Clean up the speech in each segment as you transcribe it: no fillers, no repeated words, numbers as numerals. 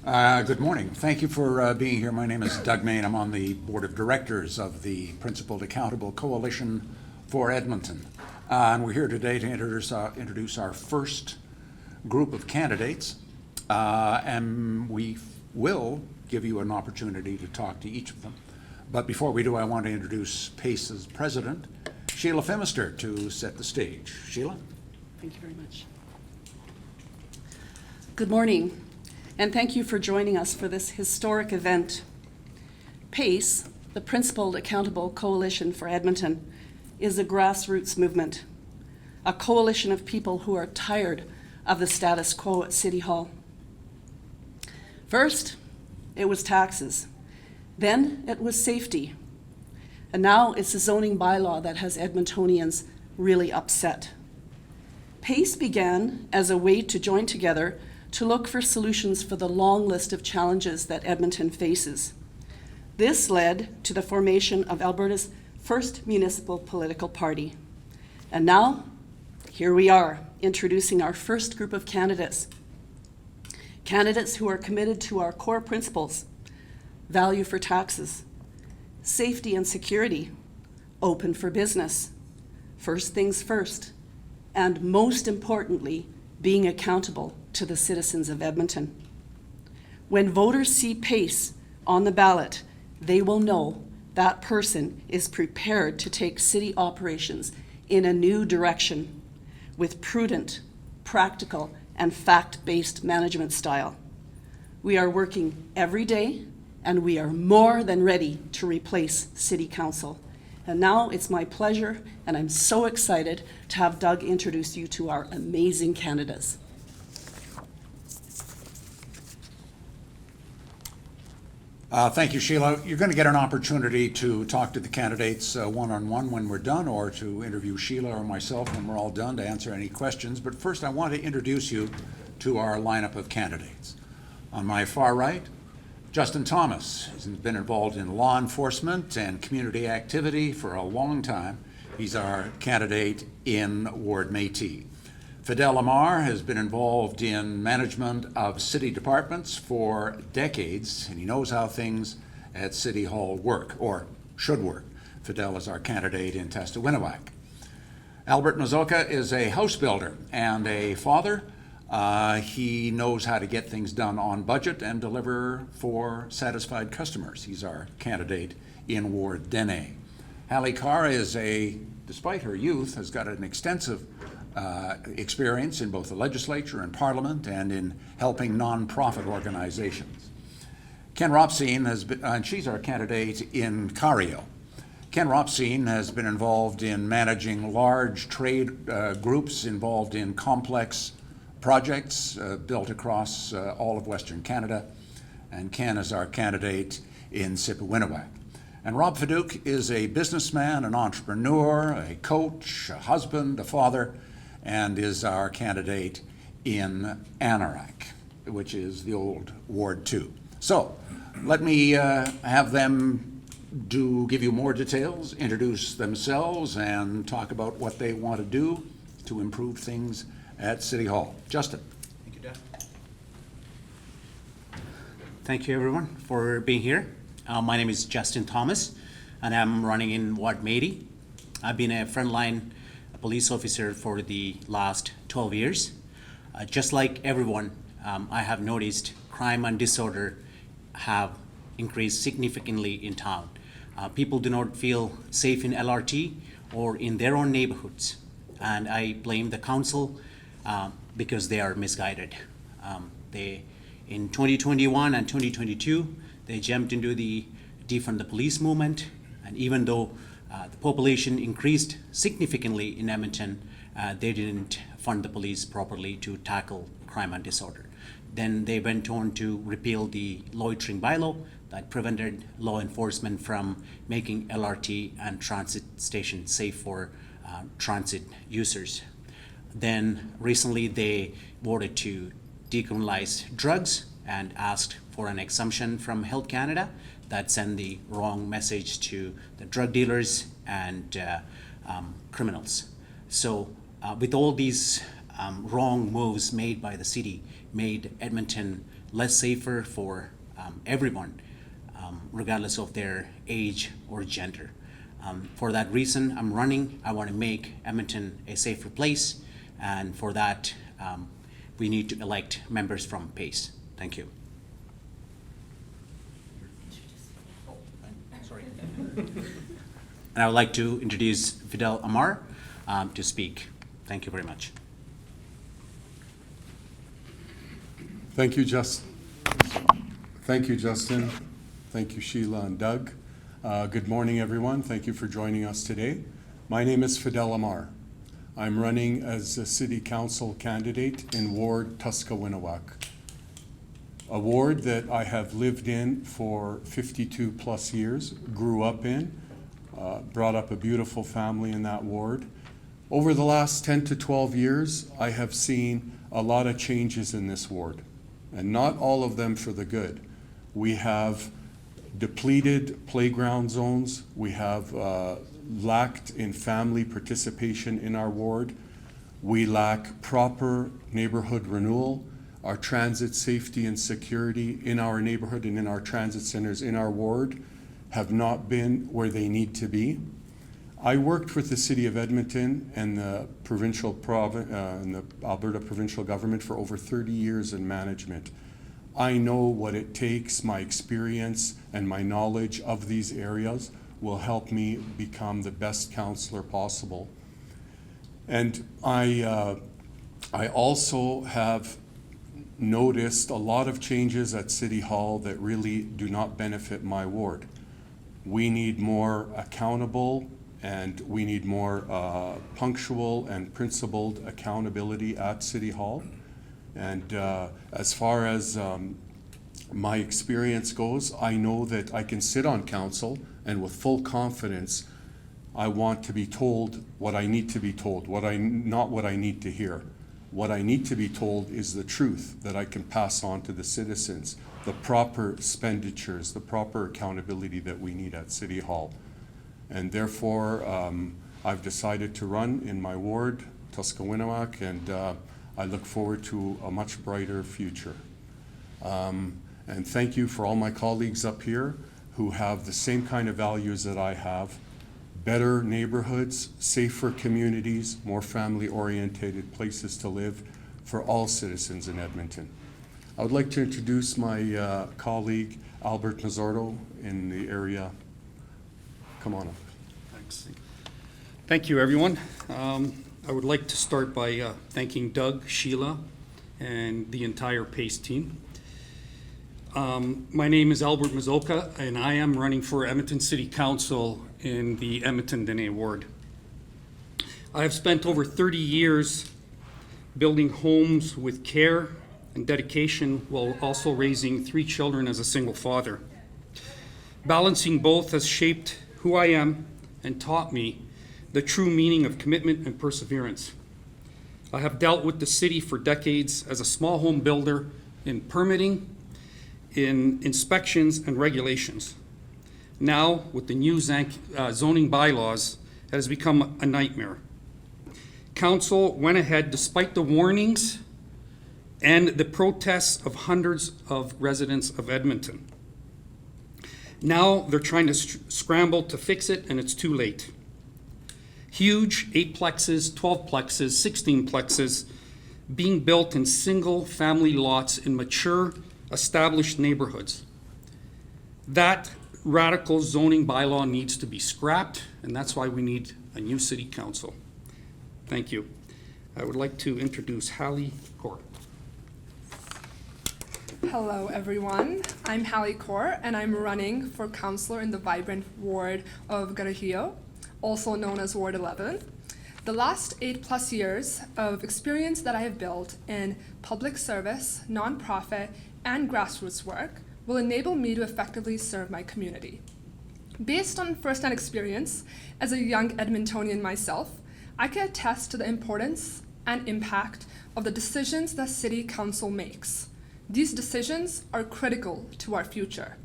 Good morning. Thank you for being here. My name is Doug Main. I'm on the board of directors of the Principled Accountable Coalition for Edmonton. And we're here today to introduce our first group of candidates. And we will give you an opportunity to talk to each of them. But before we do, I want to introduce PACE's president, Sheila Phimester, to set the stage. Sheila? Thank you very much. Good morning. And thank you for joining us for this historic event. PACE, the Principled Accountable Coalition for Edmonton, is a grassroots movement, a coalition of people who are tired of the status quo at City Hall. First, it was taxes. Then it was safety. And now it's a zoning bylaw that has Edmontonians really upset. PACE began as a way to join together to look for solutions for the long list of challenges that Edmonton faces. This led to the formation of Alberta's first municipal political party. And now, here we are, introducing our first group of candidates. Candidates who are committed to our core principles: value for taxes, safety and security, open for business, first things first, and most importantly, being accountable to the citizens of Edmonton. When voters see PACE on the ballot, they will know that person is prepared to take city operations in a new direction with prudent, practical, and fact-based management style. We are working every day, and we are more than ready to replace City Council. And now it's my pleasure, and I'm so excited to have Doug introduce you to our amazing candidates. Thank you, Sheila. You're going to get an opportunity to talk to the candidates one-on-one when we're done, or to interview Sheila or myself when we're all done to answer any questions. But first, I want to introduce you to our lineup of candidates. On my far right, Justin Thomas has been involved in law enforcement and community activity for a long time. He's our candidate in Ward Métis. Fidel Ammar has been involved in management of city departments for decades, and he knows how things at City Hall work, or should work. Fidel is our candidate in tastawiyiniwak. Albert Mazzocca is a house builder and a father. He knows how to get things done on budget and deliver for satisfied customers. He's our candidate in Ward Dene. Hali Kaur is despite her youth, has got an extensive experience in both the legislature and parliament and in helping nonprofit organizations. Ken Ropsine has been, and she's our candidate in Karhiio. Ken Ropsine has been involved in managing large trade groups involved in complex projects built across all of Western Canada. And Ken is our candidate in Sipawinawak. And Rob Fadouk is a businessman, an entrepreneur, a coach, a husband, a father, and is our candidate in Ammar, which is the old Ward 2. So let me have them give you more details, introduce themselves, and talk about what they want to do to improve things at City Hall. Justin. Thank you, Doug. Thank you, everyone, for being here. My name is Justin Thomas, and I'm running in Ward Métis. I've been a frontline police officer for the last 12 years. Just like everyone, I have noticed crime and disorder have increased significantly in town. People do not feel safe in LRT or in their own neighborhoods, and I blame the council because they are misguided. In 2021 and 2022, they jumped into the defund the police movement, and even though the population increased significantly in Edmonton, they didn't fund the police properly to tackle crime and disorder. Then they went on to repeal the loitering bylaw that prevented law enforcement from making LRT and transit stations safe for transit users. Then recently they voted to decriminalize drugs and asked for an exemption from Health Canada that sent the wrong message to the drug dealers and criminals. So with all these wrong moves made by the city, made Edmonton less safer for everyone, regardless of their age or gender. For that reason, I'm running. I want to make Edmonton a safer place, and for that, we need to elect members from PACE. Thank you. Sorry. And I would like to introduce Fidel Ammar to speak. Thank you very much. Thank you, Justin. Thank you, Justin. Thank you, Sheila and Doug. Good morning, everyone. Thank you for joining us today. My name is Fidel Ammar. I'm running as a city council candidate in Ward tastawiyiniwak, a ward that I have lived in for 52 plus years, grew up in, brought up a beautiful family in that ward. Over the last 10 to 12 years, I have seen a lot of changes in this ward, and not all of them for the good. We have depleted playground zones. We have lacked in family participation in our ward. We lack proper neighborhood renewal. Our transit safety and security in our neighborhood and in our transit centers in our ward have not been where they need to be. I worked with the City of Edmonton and the and the Alberta provincial government for over 30 years in management. I know what it takes. My experience and my knowledge of these areas will help me become the best councillor possible. And I also have noticed a lot of changes at City Hall that really do not benefit my ward. We need more accountable and we need more punctual and principled accountability at City Hall. And as far as my experience goes, I know that I can sit on council and with full confidence, I want to be told what I need to be told, not what I need to hear. What I need to be told is the truth that I can pass on to the citizens, the proper expenditures, the proper accountability that we need at City Hall. And therefore, I've decided to run in my ward, tastawiyiniwak, and I look forward to a much brighter future. And thank you for all my colleagues up here who have the same kind of values that I have. Better neighborhoods, safer communities, more family-oriented places to live for all citizens in Edmonton. I would like to introduce my colleague, Albert Mazzocca, in the area. Come on up. Thanks. Thank you, everyone. I would like to start by thanking Doug, Sheila, and the entire PACE team. My name is Albert Mazzocca, and I am running for Edmonton City Council in the Edmonton Dene ward. I have spent over 30 years building homes with care and dedication while also raising 3 children as a single father. Balancing both has shaped who I am and taught me the true meaning of commitment and perseverance. I have dealt with the city for decades as a small home builder in permitting, in inspections and regulations. Now, with the new zoning bylaws, it has become a nightmare. Council went ahead despite the warnings and the protests of hundreds of residents of Edmonton. Now they're trying to scramble to fix it, and it's too late. Huge 8-plexes, 12-plexes, 16-plexes being built in single-family lots in mature, established neighborhoods. That radical zoning bylaw needs to be scrapped, and that's why we need a new city council. Thank you. I would like to introduce Hali, Kaur. Hello, everyone. I'm Hali, Kaur, and I'm running for councillor in the vibrant ward of Karhiio, also known as Ward 11. The last 8+ years of experience that I have built in public service, nonprofit, and grassroots work will enable me to effectively serve my community. Based on first-hand experience, as a young Edmontonian myself, I can attest to the importance and impact of the decisions that City Council makes. These decisions are critical to our future.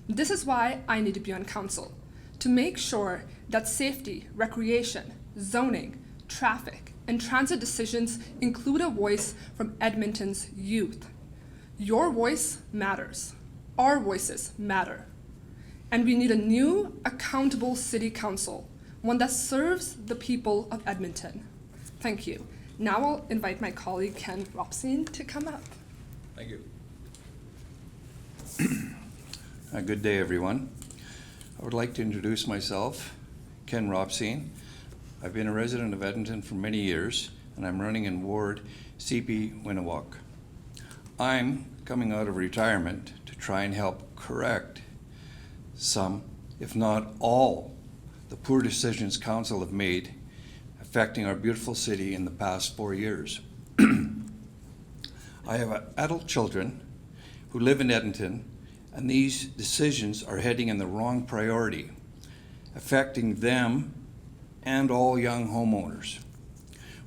This is why I need to be on council, to make sure that safety, recreation, zoning, traffic, and transit decisions include a voice from Edmonton's youth. Your voice matters. Our voices matter. And we need a new, accountable city council, one that serves the people of Edmonton. Thank you. Now I'll invite my colleague Ken Robson to come up. Thank you. Good day, everyone. I would like to introduce myself, Ken Robson. I've been a resident of Edmonton for many years, and I'm running in Ward tastawiyiniwak. I'm coming out of retirement to try and help correct some, if not all, the poor decisions council have made affecting our beautiful city in the past 4 years. I have adult children who live in Edmonton, and these decisions are heading in the wrong priority, affecting them and all young homeowners.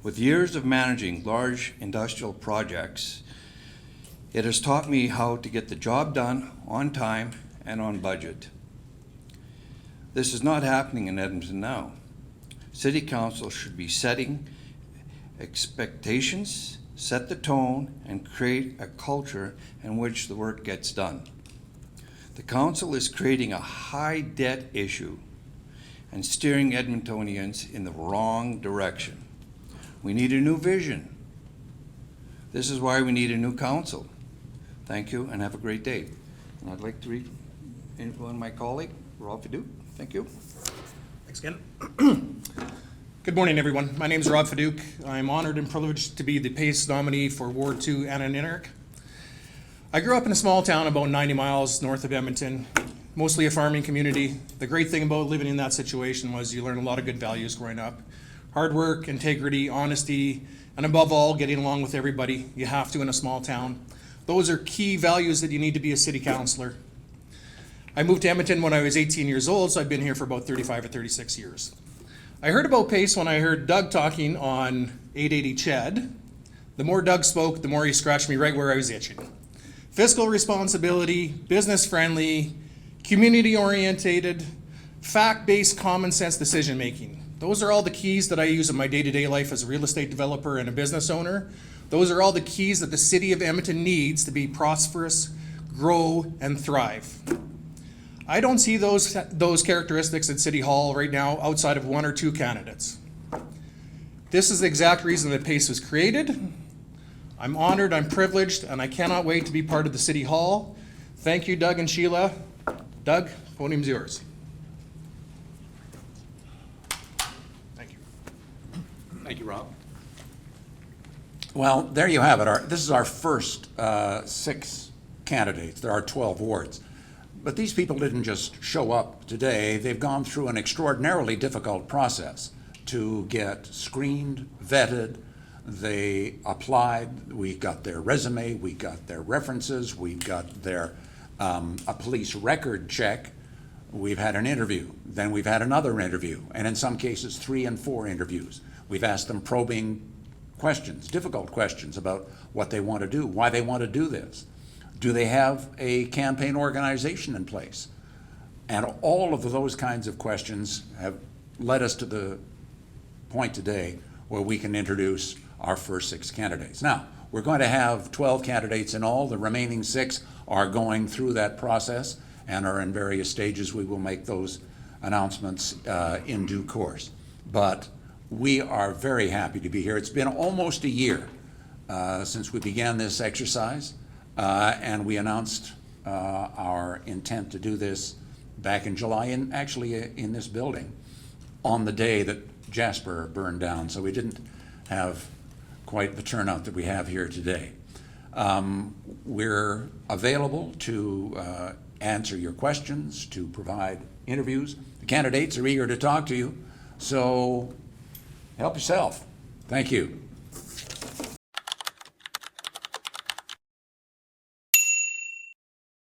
With years of managing large industrial projects, it has taught me how to get the job done on time and on budget. This is not happening in Edmonton now. City Council should be setting expectations, set the tone, and create a culture in which the work gets done. The Council is creating a high debt issue and steering Edmontonians in the wrong direction. We need a new vision. This is why we need a new council. Thank you and have a great day. And I'd like to read one my colleague, Rob Fidel. Thank you. Thanks again. Good morning, everyone. My name is Rob Fidel. I'm honored and privileged to be the PACE nominee for Ward 2 Anninarok. I grew up in a small town about 90 miles north of Edmonton, mostly a farming community. The great thing about living in that situation was you learn a lot of good values growing up. Hard work, integrity, honesty, and above all, getting along with everybody. You have to in a small town. Those are key values that you need to be a city councillor. I moved to Edmonton when I was 18 years old, so I've been here for about 35 or 36 years. I heard about PACE when I heard Doug talking on 880 Ched. The more Doug spoke, the more he scratched me right where I was itching. Fiscal responsibility, business friendly, community orientated, fact-based common sense decision making. Those are all the keys that I use in my day-to-day life as a real estate developer and a business owner. Those are all the keys that the city of Edmonton needs to be prosperous, grow, and thrive. I don't see those characteristics at City Hall right now outside of one or two candidates. This is the exact reason that PACE was created. I'm honored, I'm privileged, and I cannot wait to be part of the City Hall. Thank you, Doug and Sheila. Doug, podium's yours. Thank you. Thank you, Rob. Well, there you have it. This is our first 6 candidates. There are 12 wards. But these people didn't just show up today. They've gone through an extraordinarily difficult process to get screened, vetted. They applied. We got their resume. We got their references. We got their a police record check. We've had an interview. Then we've had another interview. And in some cases, 3 and 4 interviews. We've asked them probing questions, difficult questions about what they want to do, why they want to do this. Do they have a campaign organization in place? And all of those kinds of questions have led us to the point today where we can introduce our first 6 candidates. Now, we're going to have 12 candidates in all. The remaining 6 are going through that process and are in various stages. We will make those announcements in due course. But we are very happy to be here. It's been almost a year since we began this exercise. And we announced our intent to do this back in July, and actually in this building, on the day that Jasper burned down. So we didn't have quite the turnout that we have here today. We're available to answer your questions, to provide interviews. The candidates are eager to talk to you, so help yourself. Thank you.